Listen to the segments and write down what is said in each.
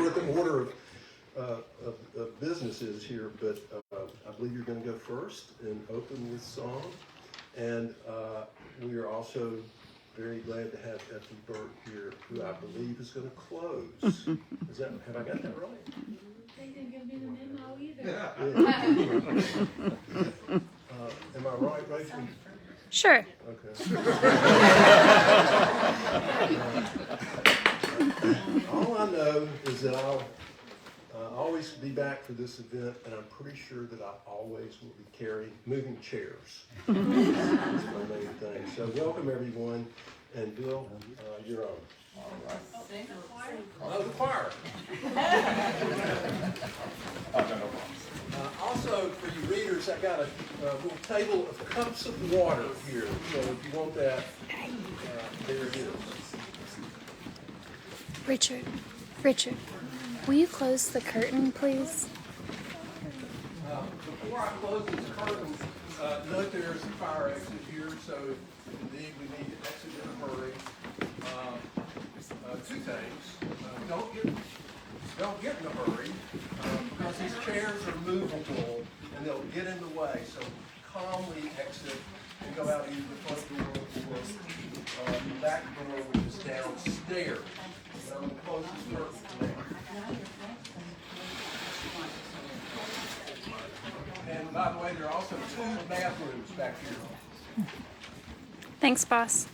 With the order of businesses here, but I believe you're going to go first and open with song. And we are also very glad to have Effie Burt here, who I believe is going to close. Have I got that right? They didn't give me the memo either. Yeah. Am I right, Rachel? Sure. Okay. All I know is that I'll always be back for this event, and I'm pretty sure that I always will be moving chairs. That's my main thing. So welcome everyone, and Bill, you're on. All right. Oh, the choir. Also, for you readers, I got a little table of cups of water here. So if you want that, there it is. Richard, will you close the curtain, please? Before I close this curtain, note there's a fire exit here, so if indeed we need to exit in a hurry. Two things. Don't get in a hurry, because these chairs are movable and they'll get in the way. So calmly exit and go out either the front door or the back door, which is downstairs. So I'm going to close this curtain now. And by the way, there are also 2 bathrooms back here. Thanks, boss.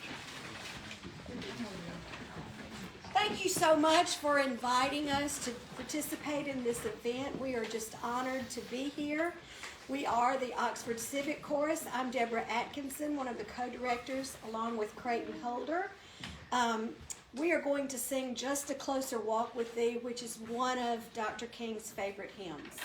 Thank you so much for inviting us to participate in this event. We are just honored to be here. We are the Oxford Civic Chorus. I'm Deborah Atkinson, one of the co-directors, along with Creighton Holder. We are going to sing Just a Closer Walk with Thee, which is one of Dr. King's favorite hymns.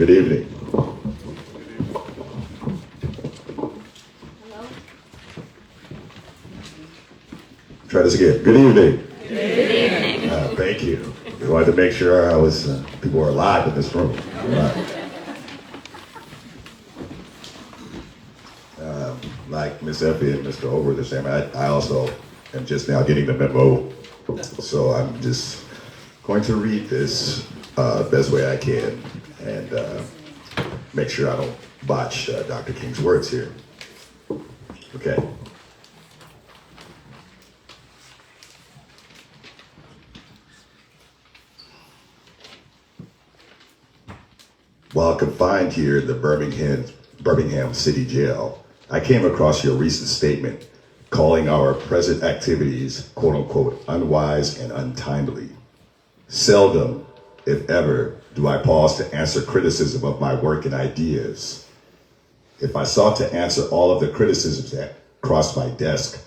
Good evening. Hello? Try this again. Good evening. Good evening. Thank you. We wanted to make sure people were alive in this room. Like Ms. Effie and Mr. Over the same, I also am just now getting the memo. So I'm just going to read this best way I can and make sure I don't botch Dr. King's words here. Okay. While confined here in the Birmingham City Jail, I came across your recent statement calling our present activities, quote unquote, unwise and untimely. Seldom, if ever, do I pause to answer criticism of my work and ideas. If I sought to answer all of the criticisms that crossed my desk,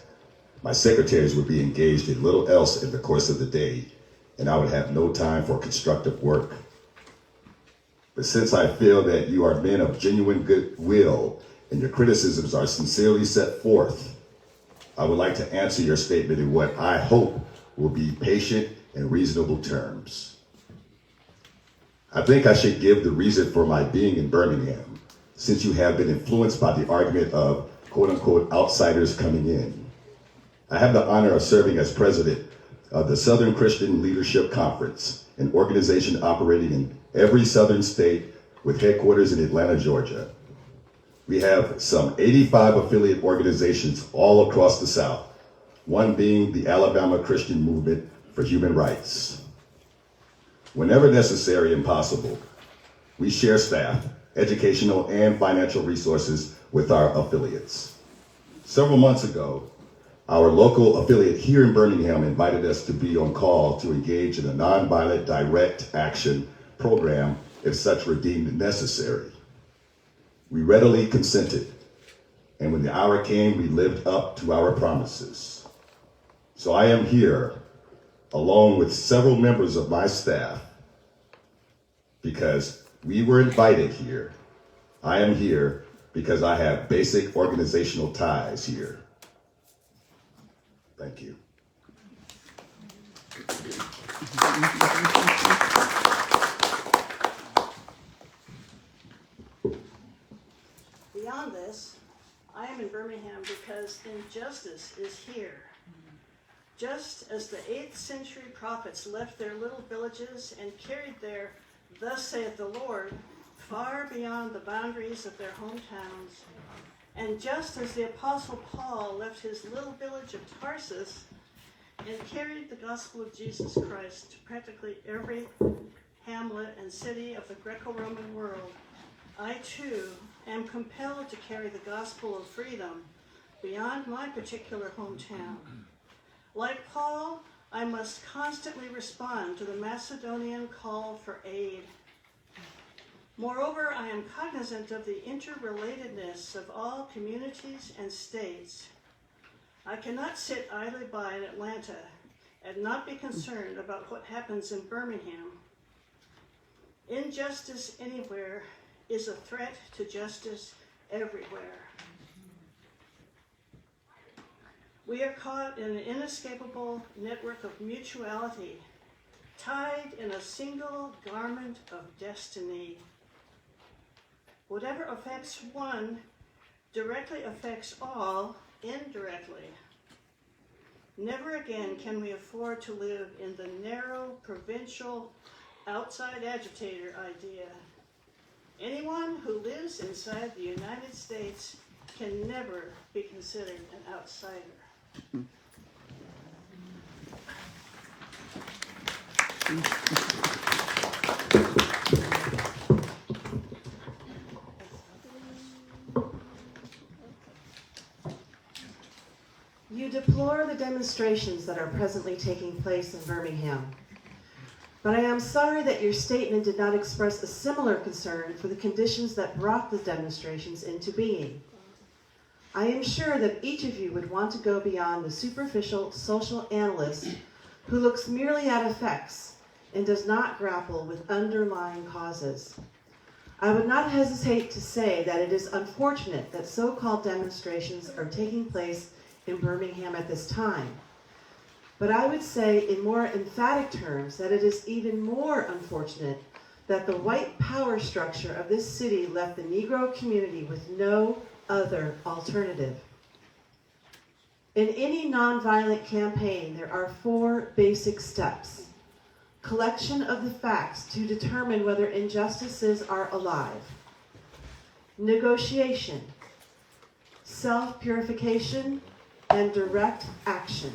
my secretaries would be engaged in little else in the course of the day, and I would have no time for constructive work. But since I feel that you are men of genuine goodwill and your criticisms are sincerely set forth, I would like to answer your statement in what I hope will be patient and reasonable terms. I think I should give the reason for my being in Birmingham, since you have been influenced by the argument of quote unquote outsiders coming in. I have the honor of serving as president of the Southern Christian Leadership Conference, an organization operating in every southern state with headquarters in Atlanta, Georgia. We have some 85 affiliate organizations all across the South, one being the Alabama Christian Movement for Human Rights. Whenever necessary and possible, we share staff, educational and financial resources with our affiliates. Several months ago, our local affiliate here in Birmingham invited us to be on call to engage in a nonviolent direct action program if such were deemed necessary. We readily consented, and when the hour came, we lived up to our promises. So I am here, along with several members of my staff, because we were invited here. I am here because I have basic organizational ties here. Thank you. Beyond this, I am in Birmingham because injustice is here. Just as the 8th century prophets left their little villages and carried their "Thus saith the Lord" far beyond the boundaries of their hometowns, and just as the Apostle Paul left his little village of Tarsus and carried the gospel of Jesus Christ to practically every hamlet and city of the Greco-Roman world, I too am compelled to carry the gospel of freedom beyond my particular hometown. Like Paul, I must constantly respond to the Macedonian call for aid. Moreover, I am cognizant of the interrelatedness of all communities and states. I cannot sit idly by in Atlanta and not be concerned about what happens in Birmingham. Injustice anywhere is a threat to justice everywhere. We are caught in an inescapable network of mutuality, tied in a single garment of destiny. Whatever affects one directly affects all indirectly. Never again can we afford to live in the narrow, provincial, outside agitator idea. Anyone who lives inside the United States can never be considered an outsider. You deplore the demonstrations that are presently taking place in Birmingham. But I am sorry that your statement did not express a similar concern for the conditions that brought the demonstrations into being. I am sure that each of you would want to go beyond the superficial social analyst who looks merely at effects and does not grapple with underlying causes. I would not hesitate to say that it is unfortunate that so-called demonstrations are taking place in Birmingham at this time. But I would say in more emphatic terms that it is even more unfortunate that the white power structure of this city left the Negro community with no other alternative. In any nonviolent campaign, there are 4 basic steps. Collection of the facts to determine whether injustices are alive. Negotiation, self-purification, and direct action.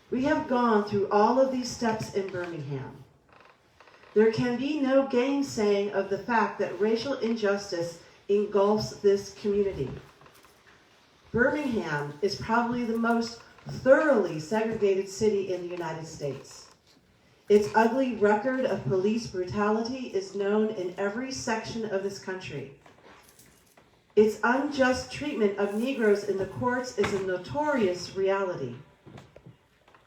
We have gone through all of these steps in Birmingham. There can be no gainsaying of the fact that racial injustice engulfs this community. Birmingham is probably the most thoroughly segregated city in the United States. Its ugly record of police brutality is known in every section of this country. Its unjust treatment of Negroes in the courts is a notorious reality.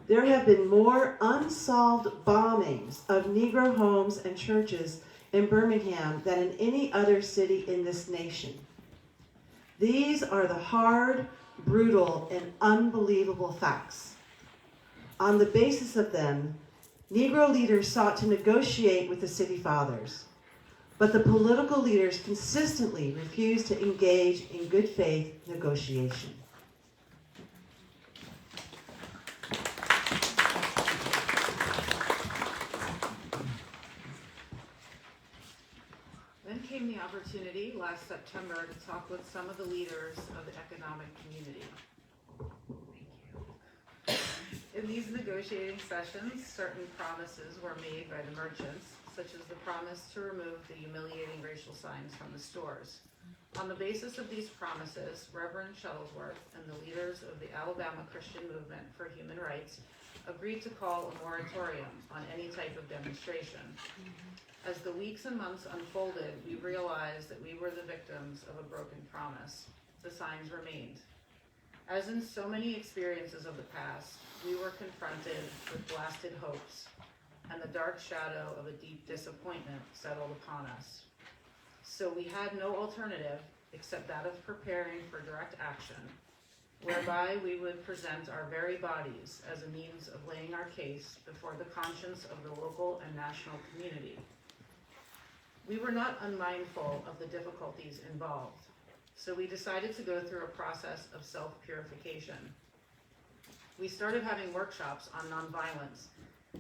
There have been more unsolved bombings of Negro homes and churches in Birmingham than in any other city in this nation. These are the hard, brutal, and unbelievable facts. On the basis of them, Negro leaders sought to negotiate with the city fathers, but the political leaders consistently refused to engage in good faith negotiation. Then came the opportunity last September to talk with some of the leaders of the economic community. In these negotiating sessions, certain promises were made by the merchants, such as the promise to remove the humiliating racial signs from the stores. On the basis of these promises, Reverend Shuttlesworth and the leaders of the Alabama Christian Movement for Human Rights agreed to call a moratorium on any type of demonstration. As the weeks and months unfolded, we realized that we were the victims of a broken promise. The signs remained. As in so many experiences of the past, we were confronted with blasted hopes, and the dark shadow of a deep disappointment settled upon us. So we had no alternative except that of preparing for direct action, whereby we would present our very bodies as a means of laying our case before the conscience of the local and national community. We were not unmindful of the difficulties involved, so we decided to go through a process of self-purification. We started having workshops on nonviolence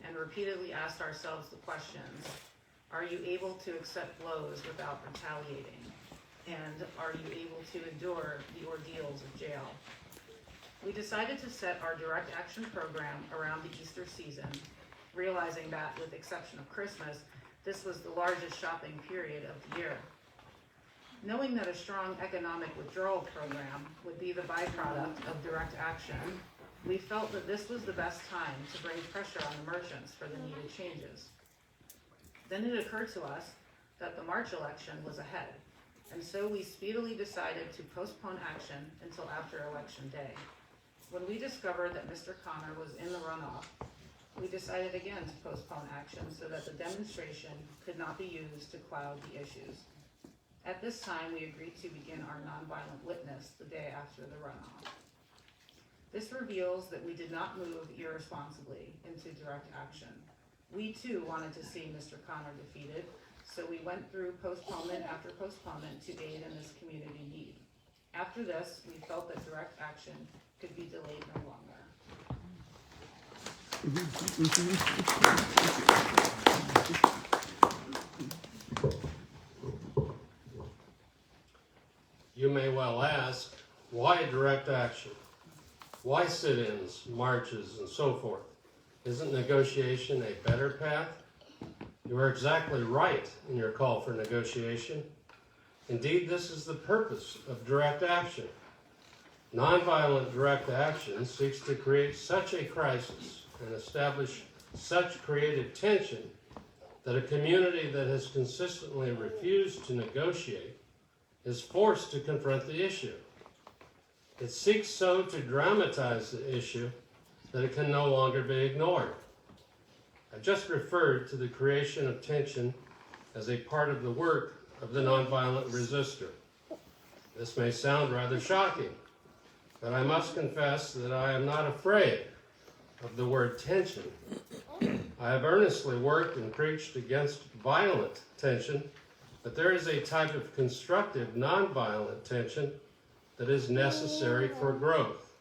and repeatedly asked ourselves the questions: are you able to accept blows without retaliating? And are you able to endure the ordeals of jail? We decided to set our direct action program around the Easter season, realizing that, with the exception of Christmas, this was the largest shopping period of the year. Knowing that a strong economic withdrawal program would be the byproduct of direct action, we felt that this was the best time to bring pressure on the merchants for the needed changes. Then it occurred to us that the March election was ahead, and so we speedily decided to postpone action until after Election Day. When we discovered that Mr. Connor was in the runoff, we decided again to postpone action so that the demonstration could not be used to cloud the issues. At this time, we agreed to begin our nonviolent witness the day after the runoff. This reveals that we did not move irresponsibly into direct action. We too wanted to see Mr. Connor defeated, so we went through postponement after postponement to aid in this community need. After this, we felt that direct action could be delayed no longer. You may well ask, why direct action? Why sit-ins, marches, and so forth? Isn't negotiation a better path? You are exactly right in your call for negotiation. Indeed, this is the purpose of direct action. Nonviolent direct action seeks to create such a crisis and establish such creative tension that a community that has consistently refused to negotiate is forced to confront the issue. It seeks so to dramatize the issue that it can no longer be ignored. I just referred to the creation of tension as a part of the work of the nonviolent resistor. This may sound rather shocking, but I must confess that I am not afraid of the word tension. I have earnestly worked and preached against violent tension, but there is a type of constructive, nonviolent tension that is necessary for growth.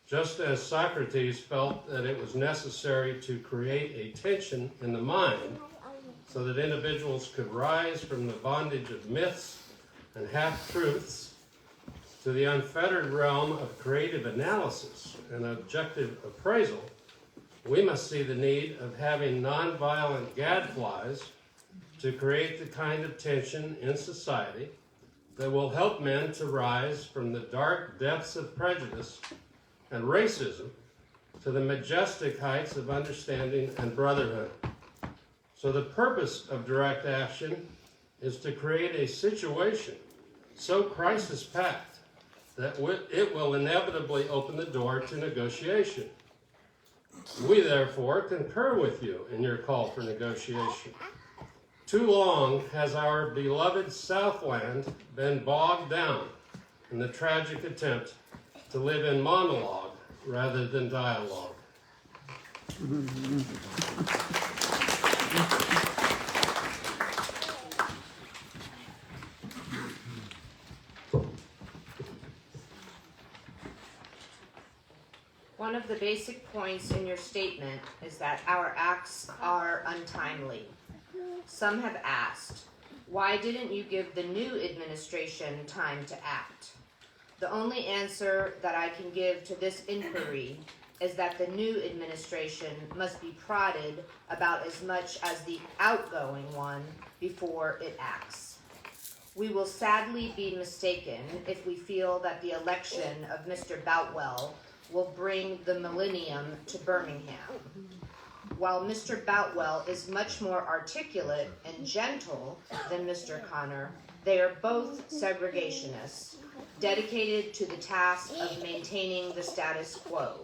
Just as Socrates felt that it was necessary to create a tension in the mind so that individuals could rise from the bondage of myths and half-truths to the unfettered realm of creative analysis and objective appraisal, we must see the need of having nonviolent gadflies to create the kind of tension in society that will help men to rise from the dark depths of prejudice and racism to the majestic heights of understanding and brotherhood. So the purpose of direct action is to create a situation so crisis-packed that it will inevitably open the door to negotiation. We therefore concur with you in your call for negotiation. Too long has our beloved Southland been bogged down in the tragic attempt to live in monologue rather than dialogue. One of the basic points in your statement is that our acts are untimely. Some have asked, why didn't you give the new administration time to act? The only answer that I can give to this inquiry is that the new administration must be prodded about as much as the outgoing one before it acts. We will sadly be mistaken if we feel that the election of Mr. Boutwell will bring the millennium to Birmingham. While Mr. Boutwell is much more articulate and gentle than Mr. Connor, they are both segregationists, dedicated to the task of maintaining the status quo.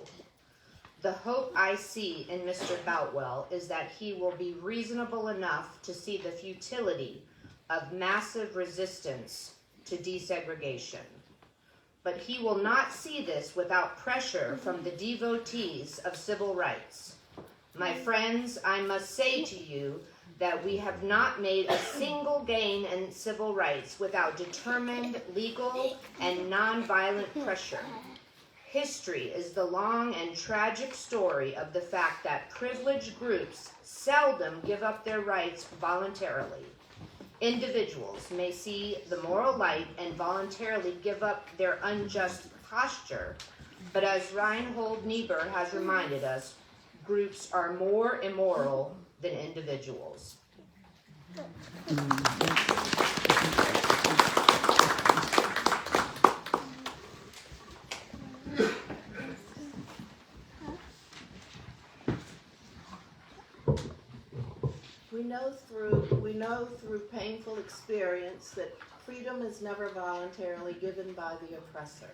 The hope I see in Mr. Boutwell is that he will be reasonable enough to see the futility of massive resistance to desegregation. But he will not see this without pressure from the devotees of civil rights. My friends, I must say to you that we have not made a single gain in civil rights without determined legal and nonviolent pressure. History is the long and tragic story of the fact that privileged groups seldom give up their rights voluntarily. Individuals may see the moral light and voluntarily give up their unjust posture, but as Reinhold Niebuhr has reminded us, groups are more immoral than individuals. We know through painful experience that freedom is never voluntarily given by the oppressor.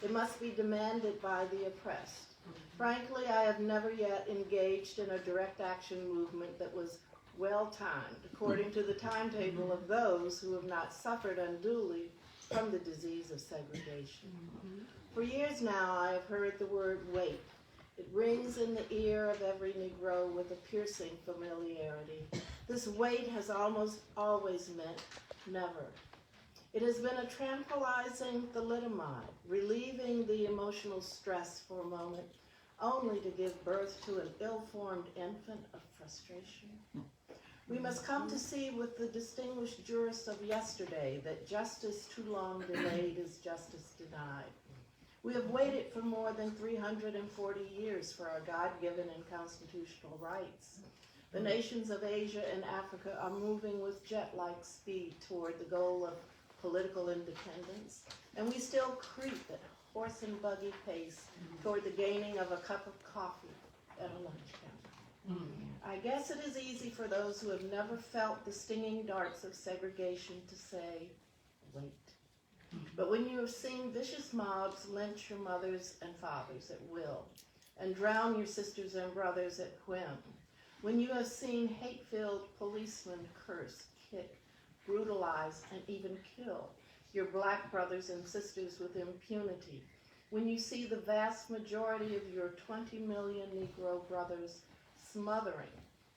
It must be demanded by the oppressed. Frankly, I have never yet engaged in a direct action movement that was well-timed, according to the timetable of those who have not suffered unduly from the disease of segregation. For years now, I have heard the word wait. It rings in the ear of every Negro with a piercing familiarity. This wait has almost always meant never. It has been a tranquilizing thalidomide, relieving the emotional stress for a moment, only to give birth to an ill-formed infant of frustration. We must come to see with the distinguished jurists of yesterday that justice too long delayed is justice denied. We have waited for more than 340 years for our God-given and constitutional rights. The nations of Asia and Africa are moving with jet-like speed toward the goal of political independence, and we still creep at horse and buggy pace toward the gaining of a cup of coffee at a lunch counter. I guess it is easy for those who have never felt the stinging darts of segregation to say, wait. But when you have seen vicious mobs lynch your mothers and fathers at will, and drown your sisters and brothers at whim, when you have seen hate-filled policemen curse, kick, brutalize, and even kill your black brothers and sisters with impunity, when you see the vast majority of your 20 million Negro brothers smothering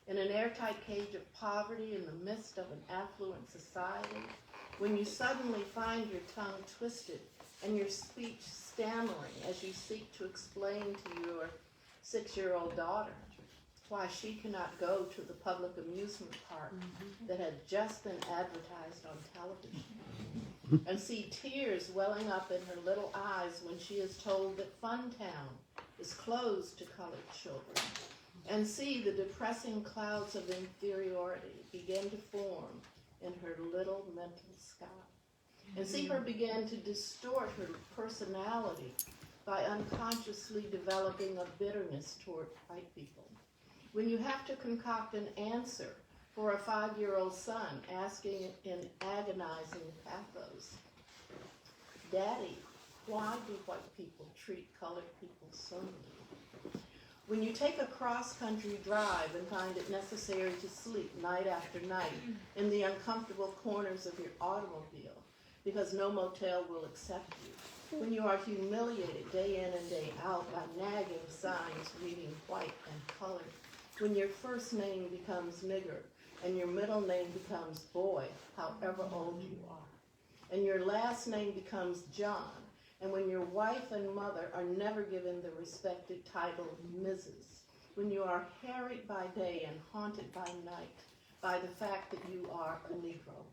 in an airtight cage of poverty in the midst of an affluent society, when you suddenly find your tongue twisted and your speech stammering as you seek to explain to your 6-year-old daughter why she cannot go to the public amusement park that had just been advertised on television, and see tears welling up in her little eyes when she is told that Funtown is closed to colored children, and see the depressing clouds of inferiority begin to form in her little mental sky, and see her begin to distort her personality by unconsciously developing a bitterness toward white people. When you have to concoct an answer for a 5-year-old son asking in agonizing pathos, "Daddy, why do white people treat colored people so mean?" When you take a cross-country drive and find it necessary to sleep night after night in the uncomfortable corners of your automobile because no motel will accept you. When you are humiliated day in and day out by nagging signs reading white and colored. When your first name becomes nigger and your middle name becomes boy, however old you are. And your last name becomes John. And when your wife and mother are never given the respected title Mrs. When you are harried by day and haunted by night by the fact that you are a Negro,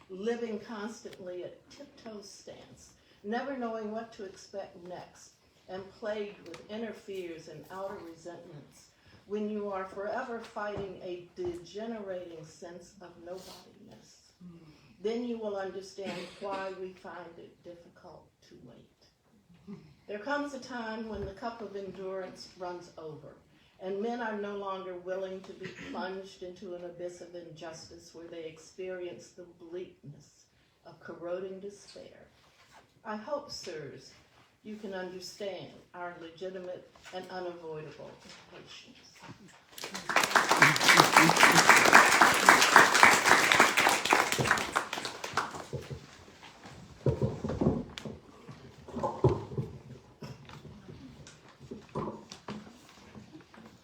living constantly at tiptoe stance, never knowing what to expect next, and plagued with inner fears and outer resentments, when you are forever fighting a degenerating sense of nobodiness, then you will understand why we find it difficult to wait. There comes a time when the cup of endurance runs over, and men are no longer willing to be plunged into an abyss of injustice where they experience the bleakness of corroding despair. I hope, sirs, you can understand our legitimate and unavoidable impatience.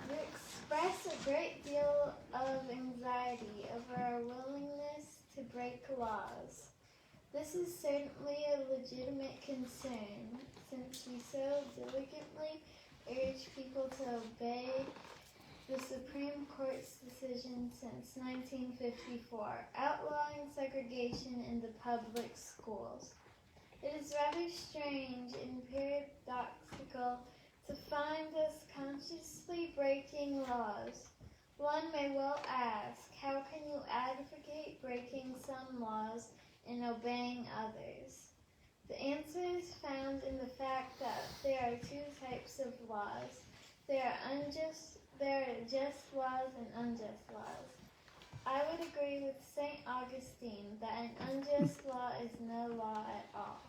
You express a great deal of anxiety over our willingness to break laws. This is certainly a legitimate concern, since we so diligently urge people to obey the Supreme Court's decision since 1954, outlawing segregation in the public schools. It is rather strange and paradoxical to find us consciously breaking laws. One may well ask, how can you advocate breaking some laws and obeying others? The answer is found in the fact that there are two types of laws. There are just laws and unjust laws. I would agree with St. Augustine that an unjust law is no law at all.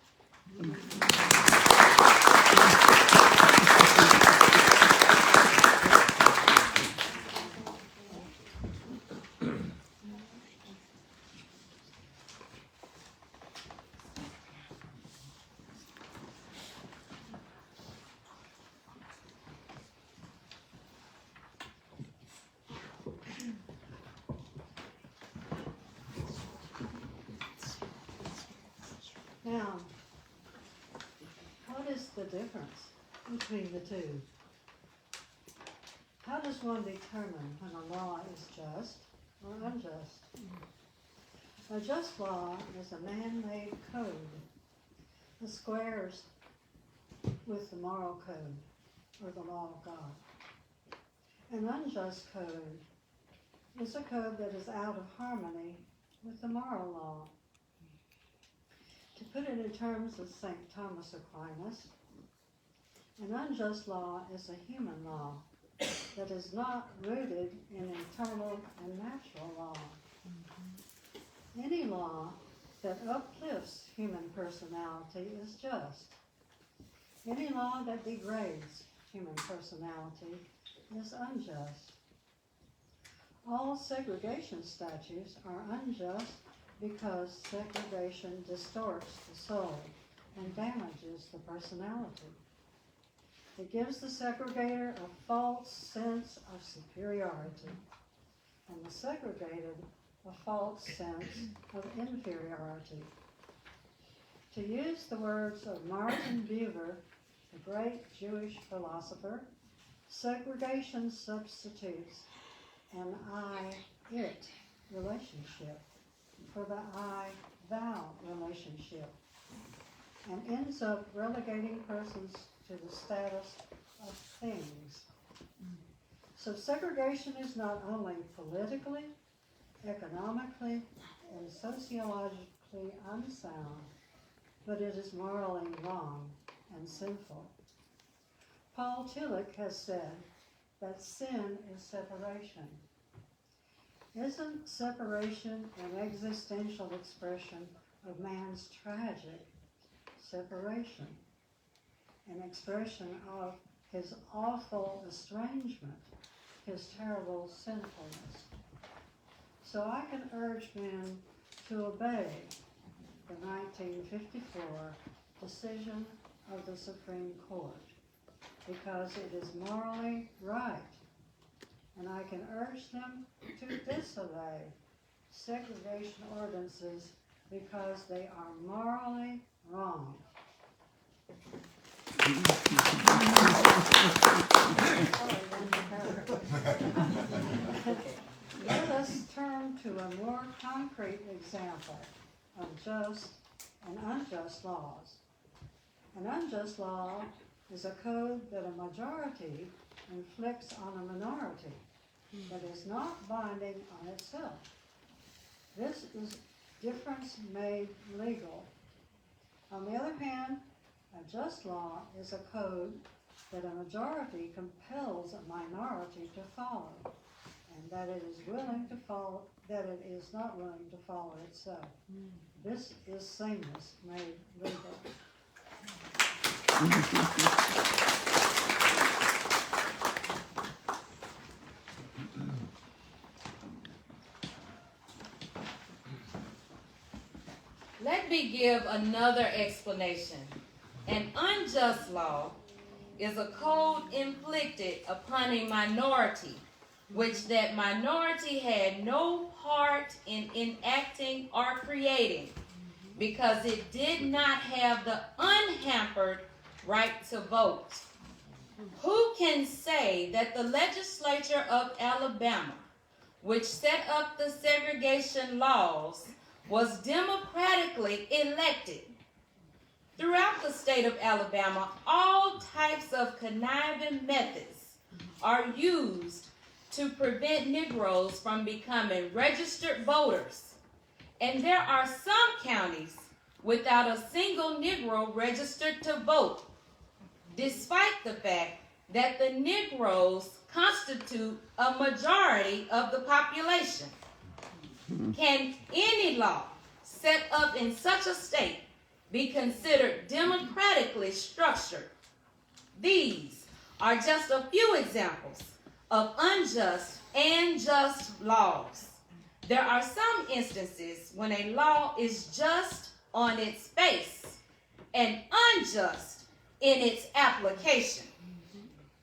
Now, what is the difference between the two? How does one determine when a law is just or unjust? A just law is a man-made code, the squares with the moral code or the law of God. An unjust code is a code that is out of harmony with the moral law. To put it in terms of St. Thomas Aquinas, an unjust law is a human law that is not rooted in eternal and natural law. Any law that uplifts human personality is just. Any law that degrades human personality is unjust. All segregation statutes are unjust because segregation distorts the soul and damages the personality. It gives the segregator a false sense of superiority, and the segregated a false sense of inferiority. To use the words of Martin Buber, the great Jewish philosopher, segregation substitutes an I-it relationship for the I-thou relationship and ends up relegating persons to the status of things. So segregation is not only politically, economically, and sociologically unsound, but it is morally wrong and sinful. Paul Tillich has said that sin is separation. Isn't separation an existential expression of man's tragic separation? An expression of his awful estrangement, his terrible sinfulness. So I can urge men to obey the 1954 decision of the Supreme Court because it is morally right. And I can urge them to disobey segregation ordinances because they are morally wrong. Let us turn to a more concrete example of just and unjust laws. An unjust law is a code that a majority inflicts on a minority that is not binding on itself. This is difference made legal. On the other hand, a just law is a code that a majority compels a minority to follow, and that it is not willing to follow itself. This is sameness made legal. Let me give another explanation. An unjust law is a code inflicted upon a minority, which that minority had no part in enacting or creating, because it did not have the unhampered right to vote. Who can say that the legislature of Alabama, which set up the segregation laws, was democratically elected? Throughout the state of Alabama, all types of conniving methods are used to prevent Negroes from becoming registered voters. And there are some counties without a single Negro registered to vote, despite the fact that the Negroes constitute a majority of the population. Can any law set up in such a state be considered democratically structured? These are just a few examples of unjust and just laws. There are some instances when a law is just on its face and unjust in its application.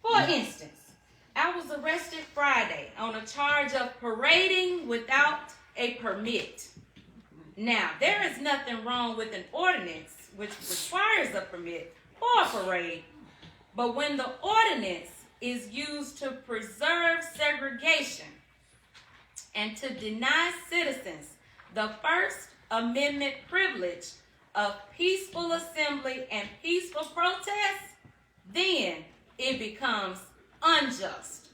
For instance, I was arrested Friday on a charge of parading without a permit. Now, there is nothing wrong with an ordinance which requires a permit for a parade, but when the ordinance is used to preserve segregation and to deny citizens the First Amendment privilege of peaceful assembly and peaceful protest, then it becomes unjust.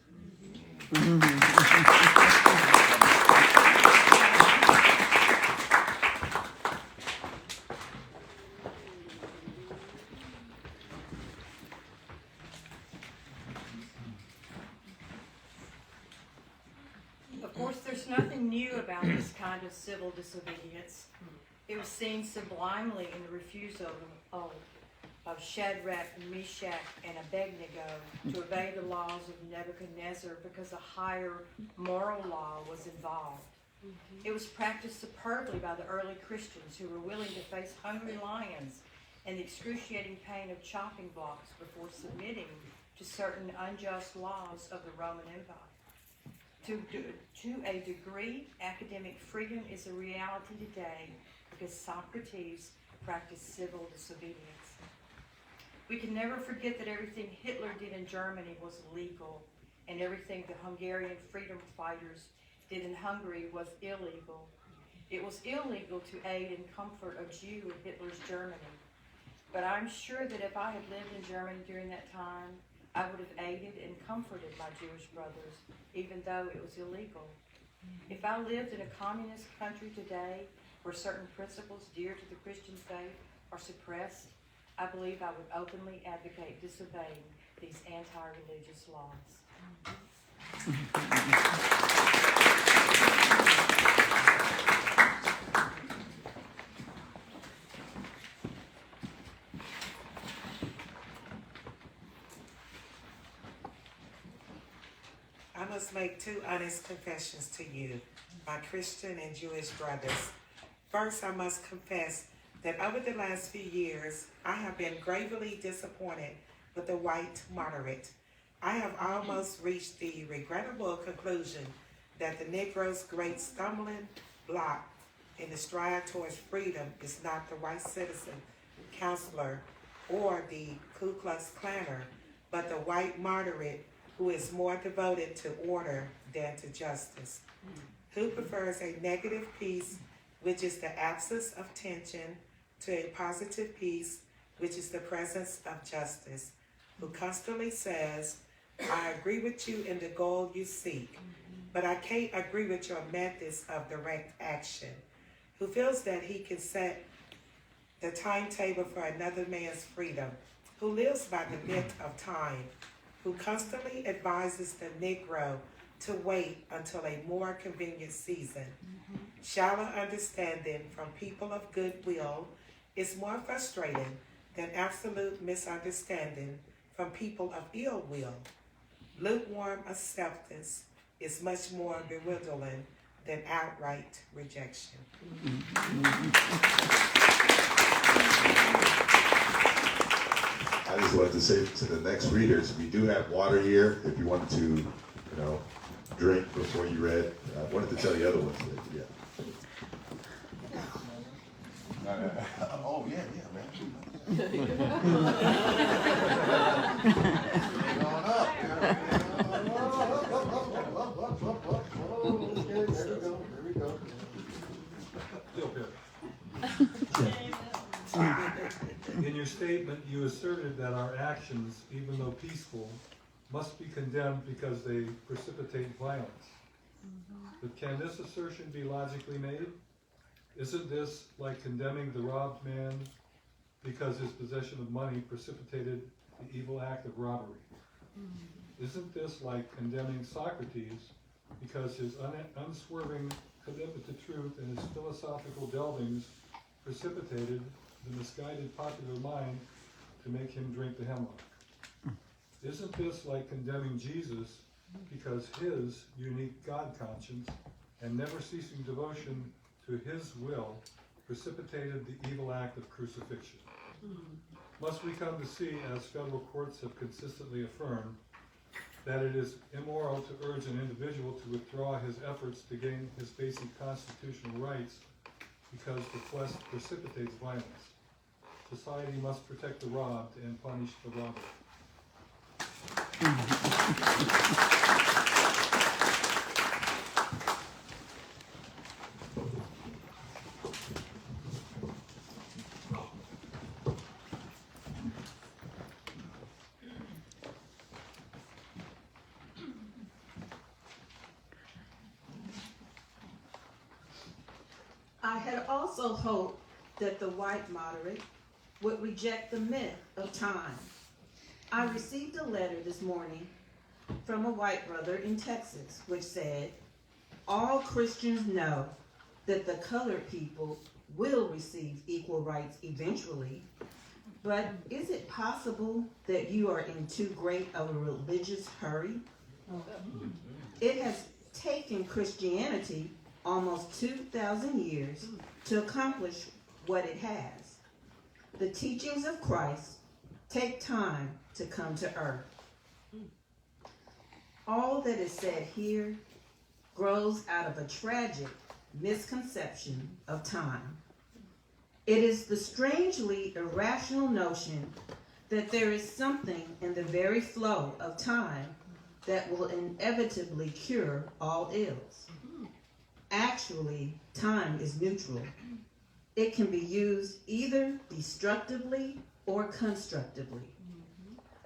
Of course, there's nothing new about this kind of civil disobedience. It was seen sublimely in the refusal of Shadrach, Meshach, and Abednego to obey the laws of Nebuchadnezzar because a higher moral law was involved. It was practiced superbly by the early Christians who were willing to face hungry lions and the excruciating pain of chopping blocks before submitting to certain unjust laws of the Roman Empire. To a degree, academic freedom is a reality today because Socrates practiced civil disobedience. We can never forget that everything Hitler did in Germany was illegal, and everything the Hungarian freedom fighters did in Hungary was illegal. It was illegal to aid and comfort a Jew in Hitler's Germany. But I'm sure that if I had lived in Germany during that time, I would have aided and comforted my Jewish brothers, even though it was illegal. If I lived in a communist country today, where certain principles dear to the Christian faith are suppressed, I believe I would openly advocate disobeying these anti-religious laws. I must make two honest confessions to you, my Christian and Jewish brothers. First, I must confess that over the last few years, I have been gravely disappointed with the white moderate. I have almost reached the regrettable conclusion that the Negro's great stumbling block in the stride towards freedom is not the white citizen, counselor, or the Ku Klux Klaner, but the white moderate who is more devoted to order than to justice, who prefers a negative peace, which is the absence of tension, to a positive peace, which is the presence of justice, who constantly says, I agree with you in the goal you seek, but I can't agree with your methods of direct action, who feels that he can set the timetable for another man's freedom, who lives by the myth of time, who constantly advises the Negro to wait until a more convenient season. Shallow understanding from people of goodwill is more frustrating than absolute misunderstanding from people of ill will. Lukewarm acceptance is much more bewildering than outright rejection. I just wanted to say to the next readers, we do have water here if you wanted to, drink before you read. I wanted to tell the other ones, but yeah. Oh, yeah, man. There we go. In your statement, you asserted that our actions, even though peaceful, must be condemned because they precipitate violence. But can this assertion be logically made? Isn't this like condemning the robbed man because his possession of money precipitated the evil act of robbery? Isn't this like condemning Socrates because his unswerving commitment to truth and his philosophical delvings precipitated the misguided popular mind to make him drink the hemlock? Isn't this like condemning Jesus because his unique God conscience and never-ceasing devotion to his will precipitated the evil act of crucifixion? Must we come to see, as federal courts have consistently affirmed, that it is immoral to urge an individual to withdraw his efforts to gain his basic constitutional rights because the flesh precipitates violence? Society must protect the robbed and punish the robber. I had also hoped that the white moderate would reject the myth of time. I received a letter this morning from a white brother in Texas, which said, all Christians know that the colored people will receive equal rights eventually, but is it possible that you are in too great of a religious hurry? It has taken Christianity almost 2,000 years to accomplish what it has. The teachings of Christ take time to come to earth. All that is said here grows out of a tragic misconception of time. It is the strangely irrational notion that there is something in the very flow of time that will inevitably cure all ills. Actually, time is neutral. It can be used either destructively or constructively.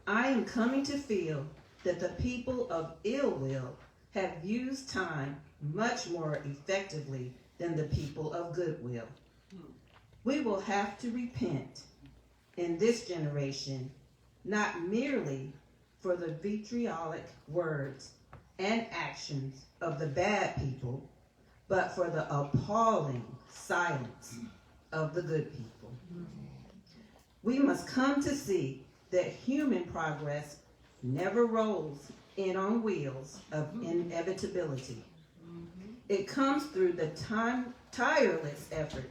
I am coming to feel that the people of ill will have used time much more effectively than the people of goodwill. We will have to repent in this generation, not merely for the vitriolic words and actions of the bad people, but for the appalling silence of the good people. We must come to see that human progress never rolls in on wheels of inevitability. It comes through the tireless efforts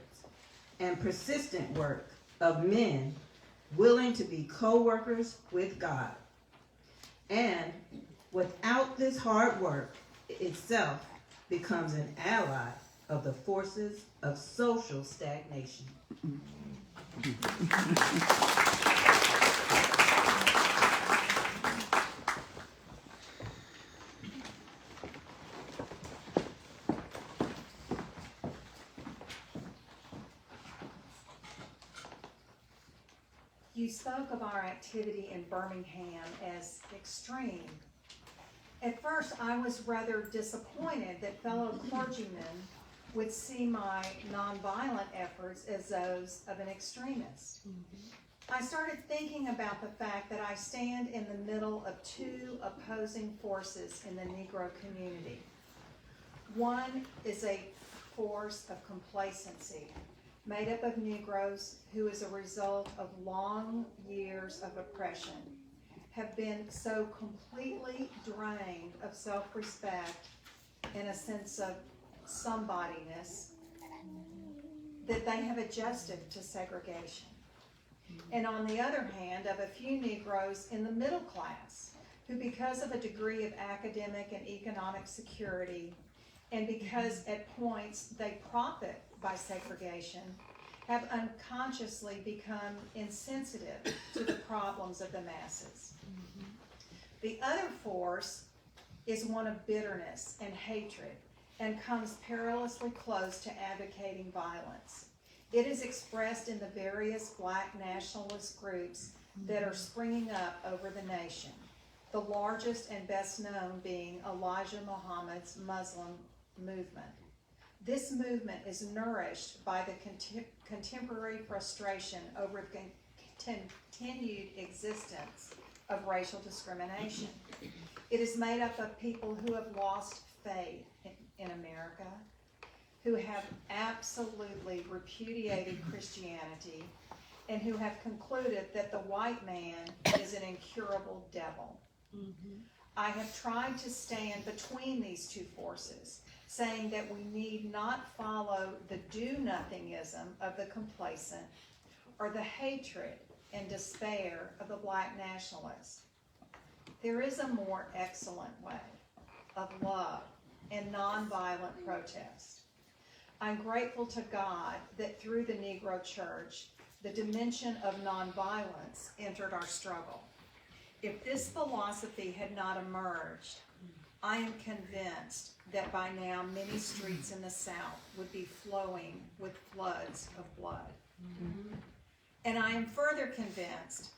and persistent work of men willing to be co-workers with God. And without this hard work itself becomes an ally of the forces of social stagnation. You spoke of our activity in Birmingham as extreme. At first, I was rather disappointed that fellow clergymen would see my nonviolent efforts as those of an extremist. I started thinking about the fact that I stand in the middle of two opposing forces in the Negro community. One is a force of complacency, made up of Negroes who, as a result of long years of oppression, have been so completely drained of self-respect and a sense of somebodyness that they have adjusted to segregation. And on the other hand, of a few Negroes in the middle class who, because of a degree of academic and economic security, and because at points they profit by segregation, have unconsciously become insensitive to the problems of the masses. The other force is one of bitterness and hatred and comes perilously close to advocating violence. It is expressed in the various black nationalist groups that are springing up over the nation, the largest and best known being Elijah Muhammad's Muslim movement. This movement is nourished by the contemporary frustration over the continued existence of racial discrimination. It is made up of people who have lost faith in America, who have absolutely repudiated Christianity, and who have concluded that the white man is an incurable devil. I have tried to stand between these two forces, saying that we need not follow the do-nothingism of the complacent or the hatred and despair of the black nationalists. There is a more excellent way of love and nonviolent protest. I'm grateful to God that through the Negro Church, the dimension of nonviolence entered our struggle. If this philosophy had not emerged, I am convinced that by now many streets in the South would be flowing with floods of blood. And I am further convinced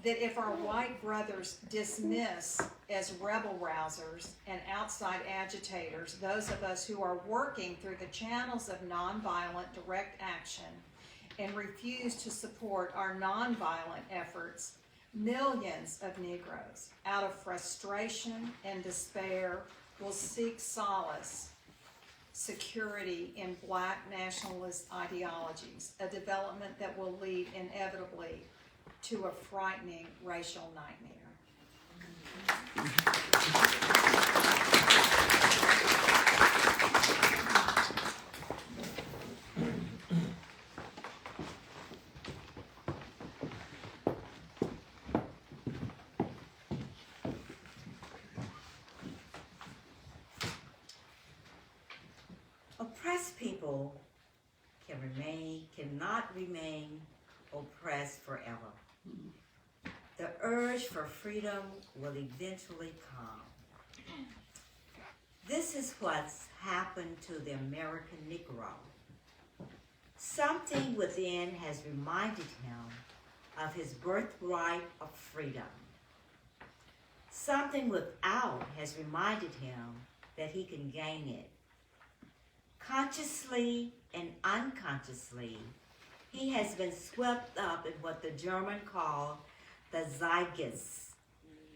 that if our white brothers dismiss as rebel rousers and outside agitators those of us who are working through the channels of nonviolent direct action and refuse to support our nonviolent efforts, millions of Negroes, out of frustration and despair, will seek solace, security in black nationalist ideologies, a development that will lead inevitably to a frightening racial nightmare. Oppressed people cannot remain oppressed forever. The urge for freedom will eventually come. This is what's happened to the American Negro. Something within has reminded him of his birthright of freedom. Something without has reminded him that he can gain it. Consciously and unconsciously, he has been swept up in what the German call the Zeitgeist,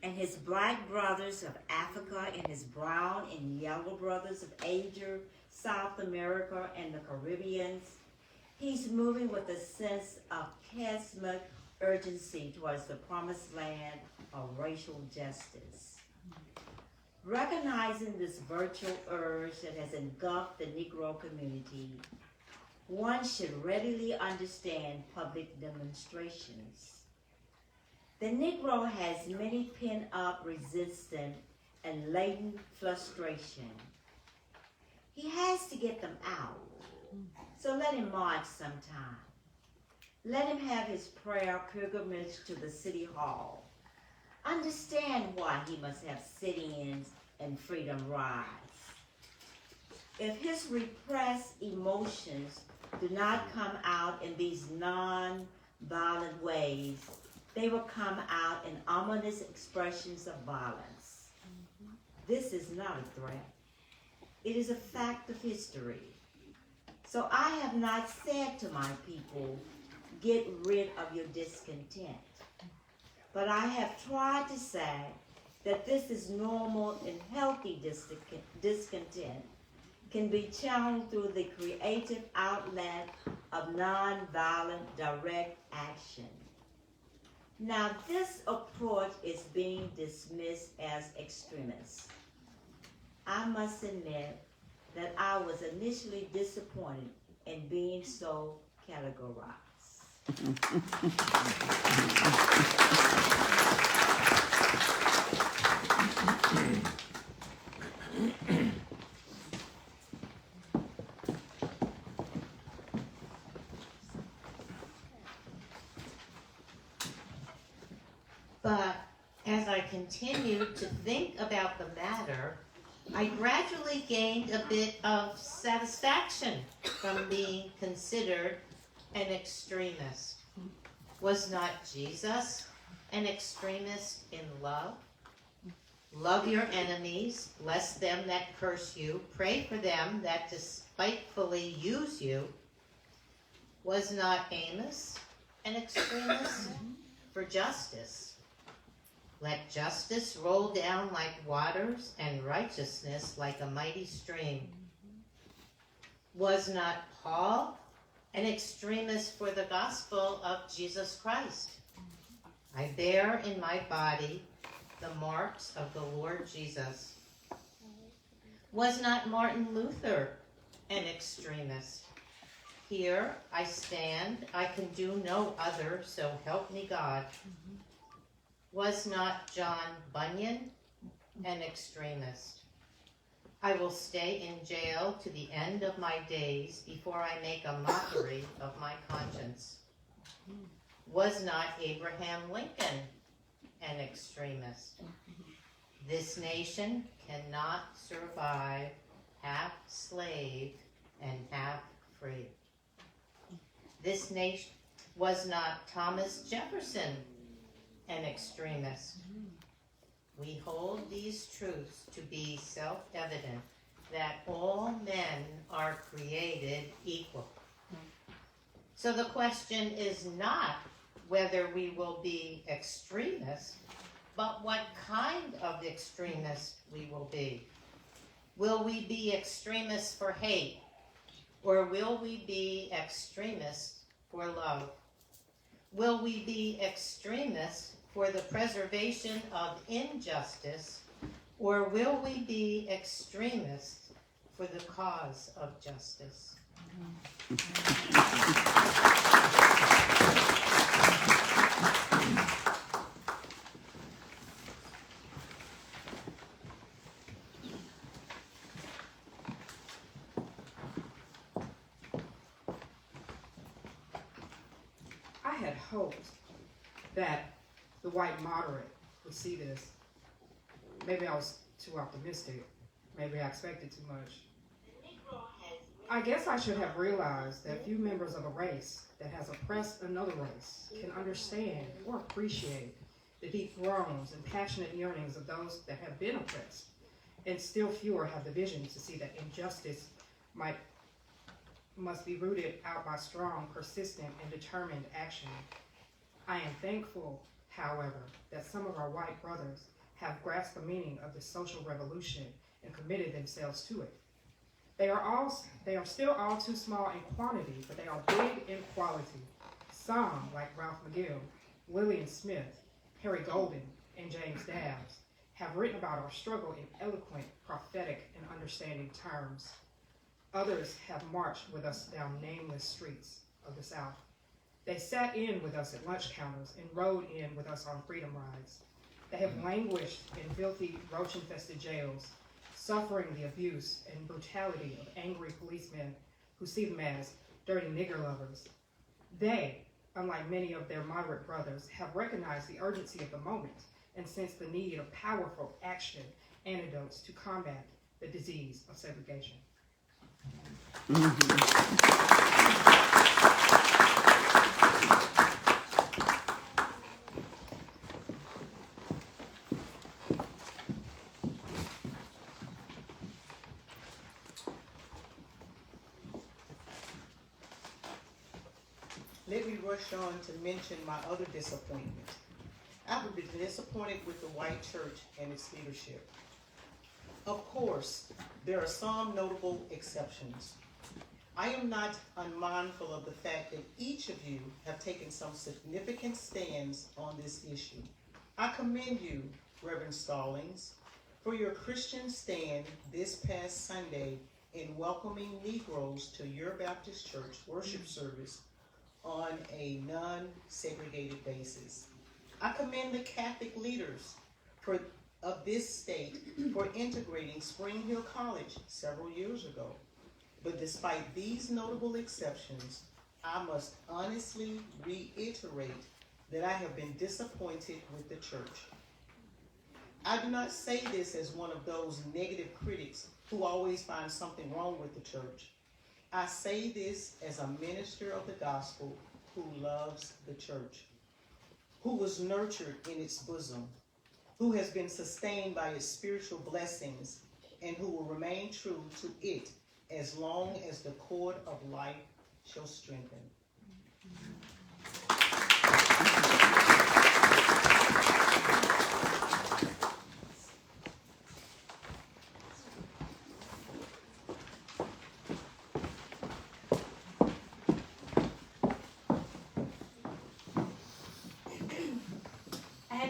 and his black brothers of Africa and his brown and yellow brothers of Asia, South America, and the Caribbean. He's moving with a sense of cosmic urgency towards the promised land of racial justice. Recognizing this virtual urge that has engulfed the Negro community, one should readily understand public demonstrations. The Negro has many pent-up resistance and latent frustration. He has to get them out, so let him march sometime. Let him have his prayer pilgrimage to the city hall. Understand why he must have sit-ins and freedom rides. If his repressed emotions do not come out in these non-violent ways, they will come out in ominous expressions of violence. This is not a threat. It is a fact of history. So I have not said to my people, get rid of your discontent. But I have tried to say that this is normal and healthy discontent can be channeled through the creative outlet of nonviolent direct action. Now this approach is being dismissed as extremist. I must admit that I was initially disappointed in being so categorized. But as I continued to think about the matter, I gradually gained a bit of satisfaction from being considered an extremist. Was not Jesus an extremist in love? Love your enemies, bless them that curse you, pray for them that despitefully use you. Was not Amos an extremist for justice? Let justice roll down like waters and righteousness like a mighty stream. Was not Paul an extremist for the gospel of Jesus Christ? I bear in my body the marks of the Lord Jesus. Was not Martin Luther an extremist? Here I stand, I can do no other, so help me God. Was not John Bunyan an extremist? I will stay in jail to the end of my days before I make a mockery of my conscience. Was not Abraham Lincoln an extremist? This nation cannot survive half slave and half free. This nation was not Thomas Jefferson an extremist. We hold these truths to be self-evident, that all men are created equal. So the question is not whether we will be extremists, but what kind of extremists we will be. Will we be extremists for hate, or will we be extremists for love? Will we be extremists for the preservation of injustice, or will we be extremists for the cause of justice? had hoped that the white moderate would see this. Maybe I was too optimistic. Maybe I expected too much. I guess I should have realized that few members of a race that has oppressed another race can understand or appreciate the deep groans and passionate yearnings of those that have been oppressed, and still fewer have the vision to see that injustice must be rooted out by strong, persistent, and determined action. I am thankful, however, that some of our white brothers have grasped the meaning of the social revolution and committed themselves to it. They are still all too small in quantity, but they are big in quality. Some, like Ralph McGill, Lillian Smith, Harry Golden, and James Dabbs, have written about our struggle in eloquent, prophetic, and understanding terms. Others have marched with us down nameless streets of the South. They sat in with us at lunch counters and rode in with us on freedom rides. They have languished in filthy, roach-infested jails, suffering the abuse and brutality of angry policemen who see them as dirty nigger lovers. They, unlike many of their moderate brothers, have recognized the urgency of the moment and sensed the need of powerful action antidotes to combat the disease of segregation. Let me rush on to mention my other disappointment. I've been disappointed with the white church and its leadership. Of course, there are some notable exceptions. I am not unmindful of the fact that each of you have taken some significant stands on this issue. I commend you, Reverend Stallings, for your Christian stand this past Sunday in welcoming Negroes to your Baptist church worship service on a non-segregated basis. I commend the Catholic leaders of this state for integrating Spring Hill College several years ago. But despite these notable exceptions, I must honestly reiterate that I have been disappointed with the church. I do not say this as one of those negative critics who always find something wrong with the church. I say this as a minister of the gospel who loves the church, who was nurtured in its bosom, who has been sustained by its spiritual blessings, and who will remain true to it as long as the cord of life shall strengthen.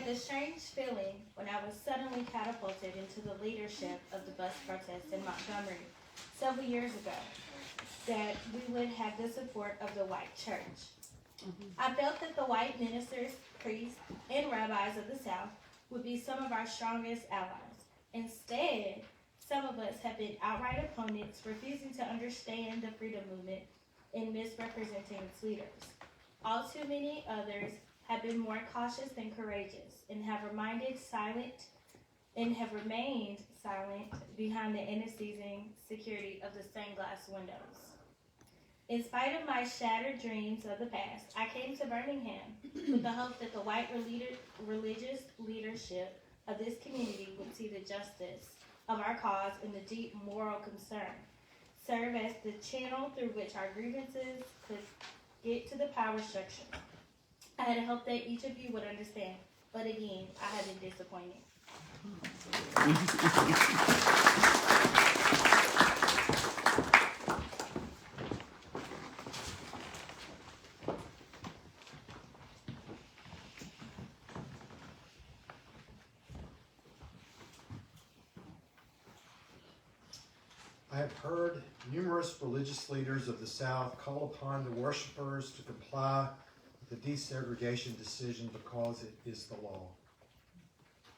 A strange feeling when I was suddenly catapulted into the leadership of the bus protest in Montgomery several years ago, that we would have the support of the white church. I felt that the white ministers, priests, and rabbis of the South would be some of our strongest allies. Instead, some of us have been outright opponents, refusing to understand the freedom movement and misrepresenting its leaders. All too many others have been more cautious than courageous, and have remained silent behind the unceasing security of the stained glass windows. In spite of my shattered dreams of the past, I came to Birmingham with the hope that the white religious leadership of this community would see the justice of our cause and the deep moral concern serve as the channel through which our grievances could get to the power structure. I had hoped that each of you would understand, but again, I have been disappointed. I have heard numerous religious leaders of the South call upon the worshipers to comply with the desegregation decision because it is the law.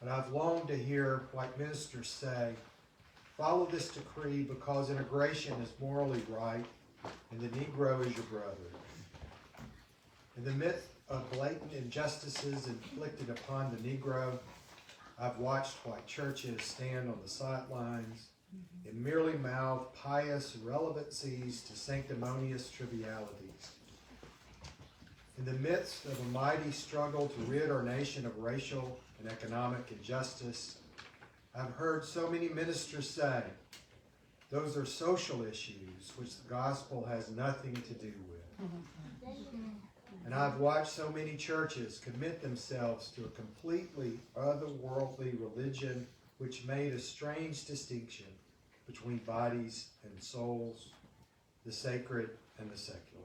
But I've longed to hear white ministers say, follow this decree because integration is morally right and the Negro is your brother. In the of blatant injustices inflicted upon the Negro, I've watched white churches stand on the sidelines and merely mouth pious relevancies to sanctimonious trivialities. In the midst of a mighty struggle to rid our nation of racial and economic injustice, I've heard so many ministers say, those are social issues which the gospel has nothing to do with. And I've watched so many churches commit themselves to a completely otherworldly religion which made a strange distinction between bodies and souls, the sacred and the secular.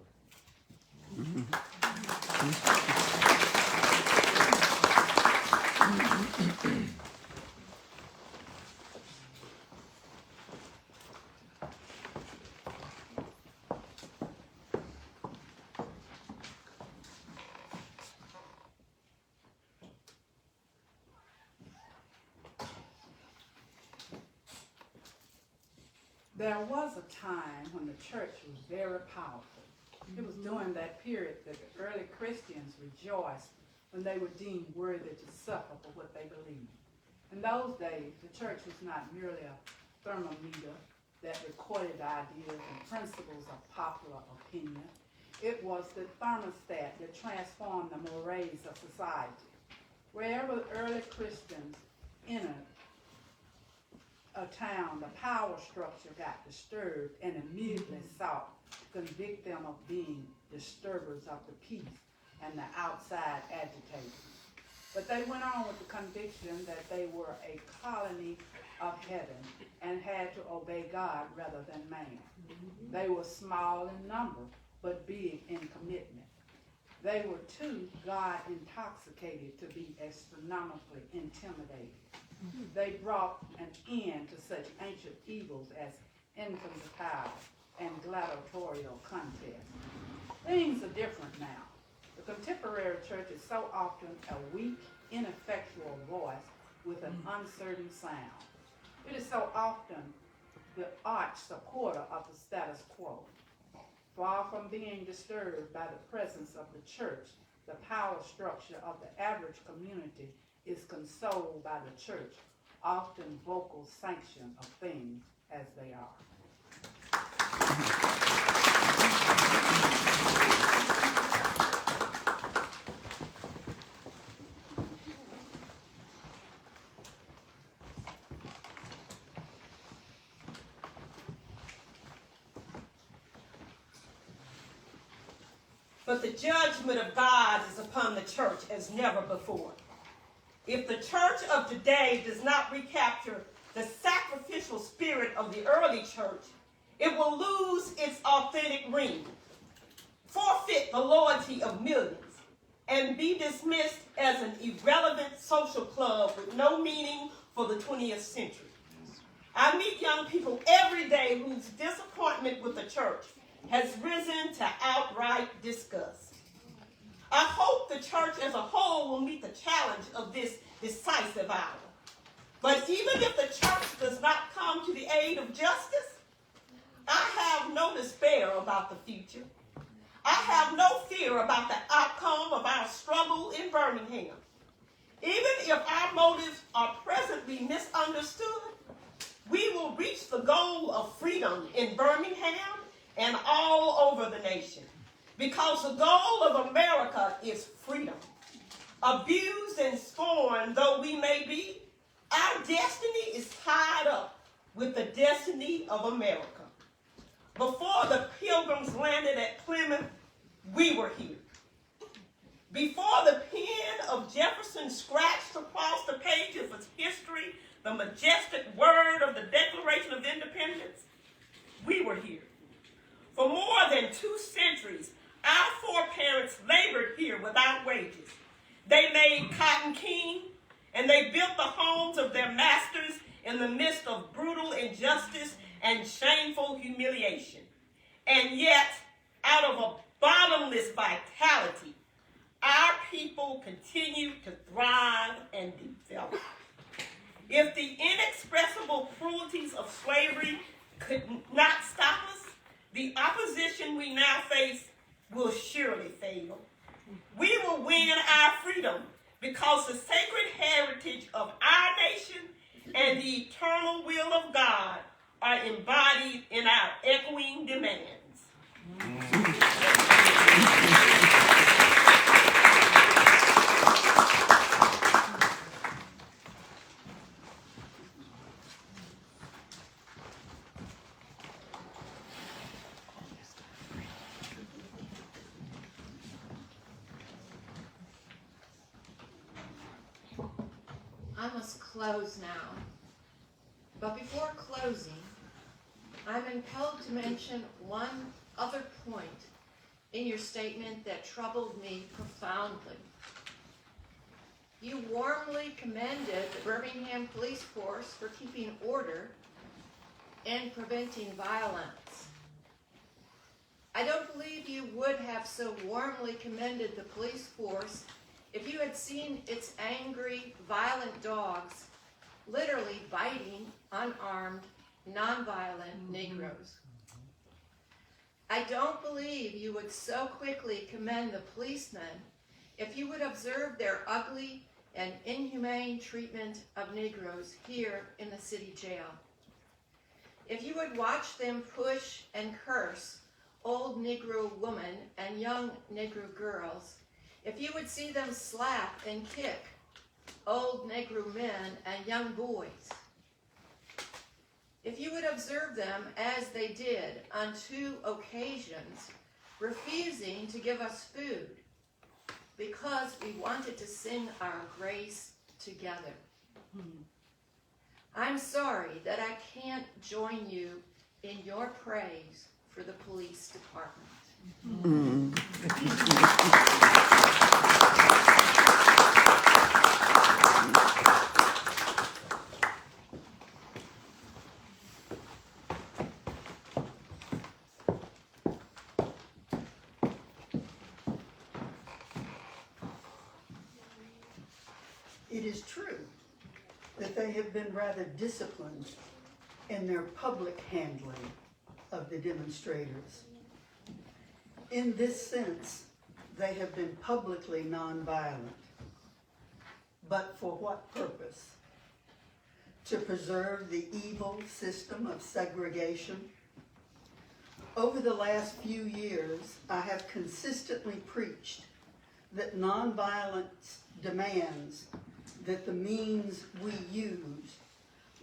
There was a time when the church was very powerful. It was during that period that the early Christians rejoiced when they were deemed worthy to suffer for what they believed. In those days, the church was not merely a thermometer that recorded the ideas and principles of popular opinion. It was the thermostat that transformed the mores of society. Wherever early Christians entered a town, the power structure got disturbed and immediately sought to convict them of being disturbers of the peace and the outside agitators. But they went on with the conviction that they were a colony of heaven and had to obey God rather than man. They were small in number, but big in commitment. They were too God intoxicated to be astronomically intimidated. They brought an end to such ancient evils as infantile and gladiatorial contests. Things are different now. The contemporary church is so often a weak, ineffectual voice with an uncertain sound. It is so often the arch supporter of the status quo. Far from being disturbed by the presence of the church, the power structure of the average community is consoled by the church, often vocal sanction of things as they are. But the judgment of God is upon the church as never before. If the church of today does not recapture the sacrificial spirit of the early church, it will lose its authentic ring, forfeit the loyalty of millions, and be dismissed as an irrelevant social club with no meaning for the 20th century. I meet young people every day whose disappointment with the church has risen to outright disgust. I hope the church as a whole will meet the challenge of this decisive hour. But even if the church does not come to the aid of justice, I have no despair about the future. I have no fear about the outcome of our struggle in Birmingham. Even if our motives are presently misunderstood, we will reach the goal of freedom in Birmingham and all over the nation. Because the goal of America is freedom. Abused and scorned though we may be, our destiny is tied up with the destiny of America. Before the Pilgrims landed at Plymouth, we were here. Before the pen of Jefferson scratched across the pages of history the majestic word of the Declaration of Independence, we were here. For more than 2 centuries, our foreparents labored here without wages. They made cotton king, and they built the homes of their masters in the midst of brutal injustice and shameful humiliation. And yet, out of a bottomless vitality, our people continue to thrive and develop. If the inexpressible cruelties of slavery could not stop us, the opposition we now face will surely fail. we will win our freedom because the sacred heritage of our nation and the eternal will of God are embodied in our echoing demands. I must close now. But before closing, I'm impelled to mention one other point in your statement that troubled me profoundly. You warmly commended the Birmingham police force for keeping order and preventing violence. I don't believe you would have so warmly commended the police force if you had seen its angry, violent dogs literally biting unarmed, nonviolent Negroes. I don't believe you would so quickly commend the policemen if you would observe their ugly and inhumane treatment of Negroes here in the city jail. If you would watch them push and curse old Negro women and young Negro girls, if you would see them slap and kick old Negro men and young boys, if you would observe them as they did on 2 occasions, refusing to give us food because we wanted to sing our grace together. I'm sorry that I can't join you in your praise for the police department. It is true that they have been rather disciplined in their public handling of the demonstrators. In this sense, they have been publicly nonviolent. But for what purpose? To preserve the evil system of segregation? Over the last few years, I have consistently preached that nonviolence demands that the means we use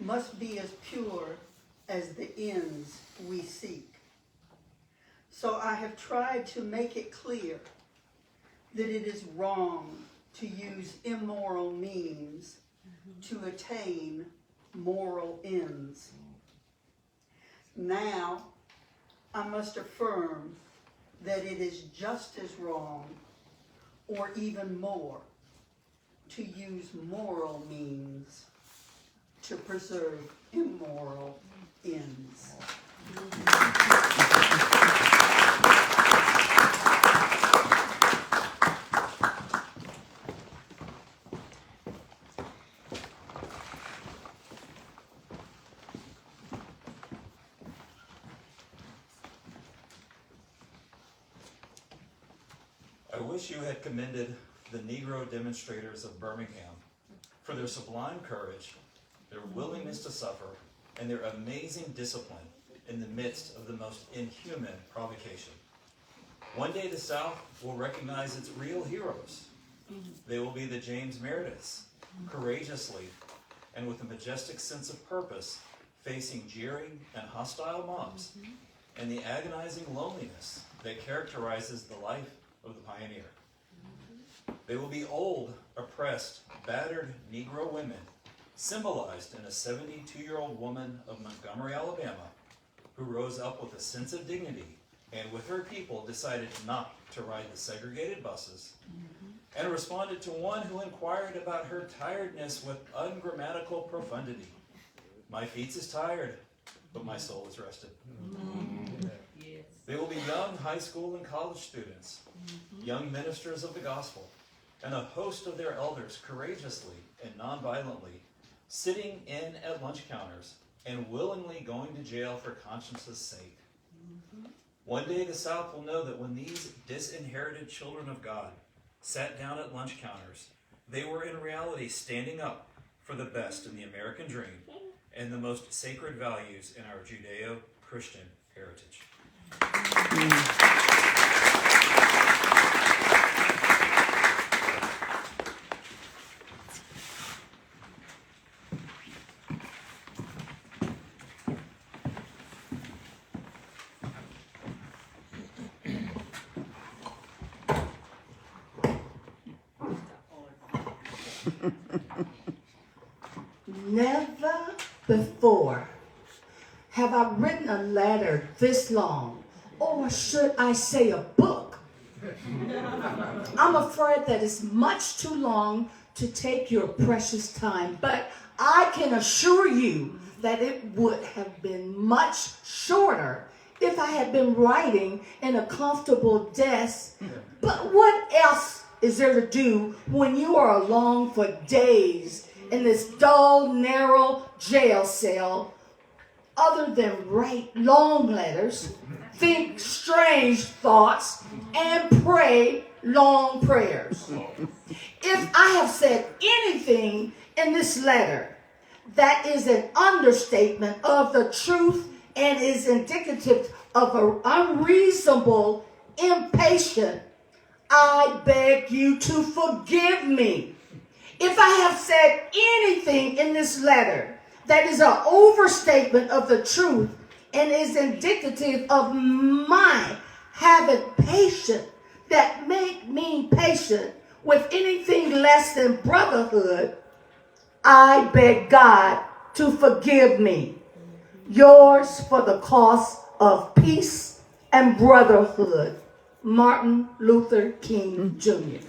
must be as pure as the ends we seek. So I have tried to make it clear that it is wrong to use immoral means to attain moral ends. Now, I must affirm that it is just as wrong, or even more, to use moral means to preserve immoral ends. I wish you had commended the Negro demonstrators of Birmingham for their sublime courage, their willingness to suffer, and their amazing discipline in the midst of the most inhuman provocation. One day the South will recognize its real heroes. They will be the James Merediths, courageously and with a majestic sense of purpose, facing jeering and hostile mobs and the agonizing loneliness that characterizes the life of the pioneer. They will be old, oppressed, battered Negro women, symbolized in a 72-year-old woman of Montgomery, Alabama, who rose up with a sense of dignity and with her people decided not to ride the segregated buses, and responded to one who inquired about her tiredness with ungrammatical profundity. My feet is tired, but my soul is rested. They will be young high school and college students, young ministers of the gospel, and a host of their elders courageously and nonviolently sitting in at lunch counters and willingly going to jail for conscience's sake. One day the South will know that when these disinherited children of God sat down at lunch counters, they were in reality standing up for the best in the American dream and the most sacred values in our Judeo-Christian heritage. Never before have I written a letter this long, or should I say a book. I'm afraid that it's much too long to take your precious time, but I can assure you that it would have been much shorter if I had been writing in a comfortable desk. But what else is there to do when you are alone for days in this dull, narrow jail cell, other than write long letters, think strange thoughts, and pray long prayers? If I have said anything in this letter that is an understatement of the truth and is indicative of an unreasonable impatience, I beg you to forgive me. If I have said anything in this letter that is an overstatement of the truth and is indicative of my having patience that make me patient with anything less than brotherhood, I beg God to forgive me. Yours for the cause of peace and brotherhood, Martin Luther King Jr.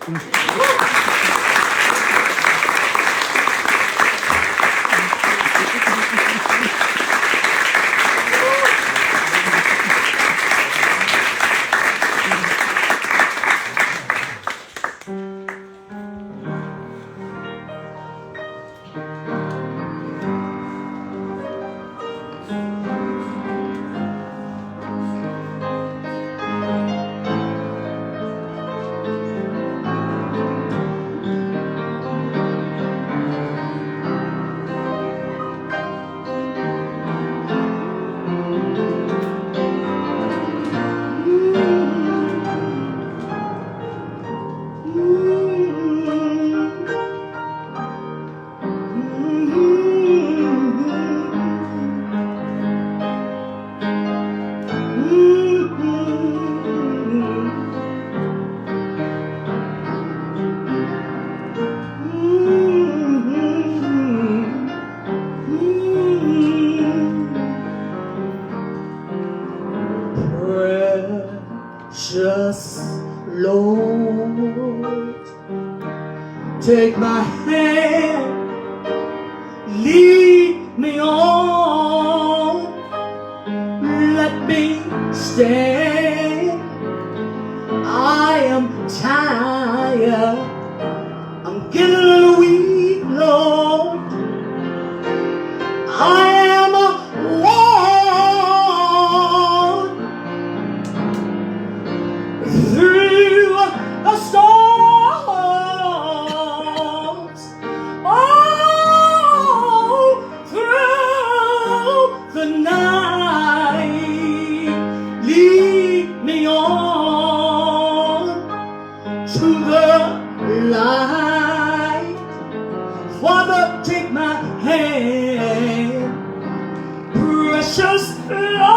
Precious Lord, take my hand, lead me on, let me stand. I am tired, I'm getting a little weak, Lord. I am worn through the storms, all through the night. Lead me on to the light. Father, take my hand, precious Lord,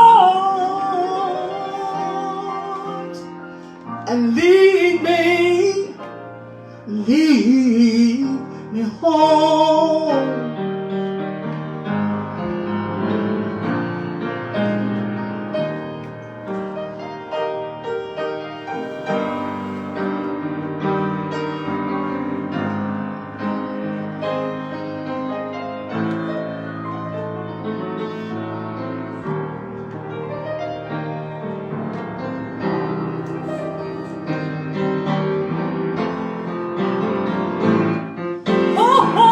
and lead me home. Oh,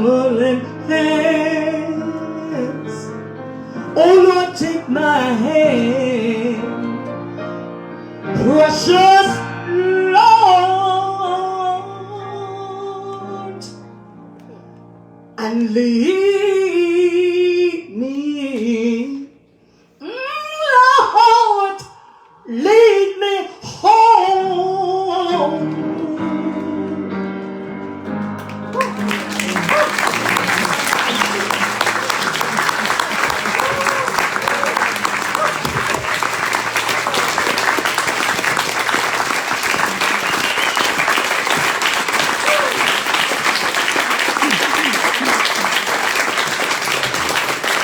trembling hands. Oh Lord, take my hand, precious Lord, and lead me, Lord, lead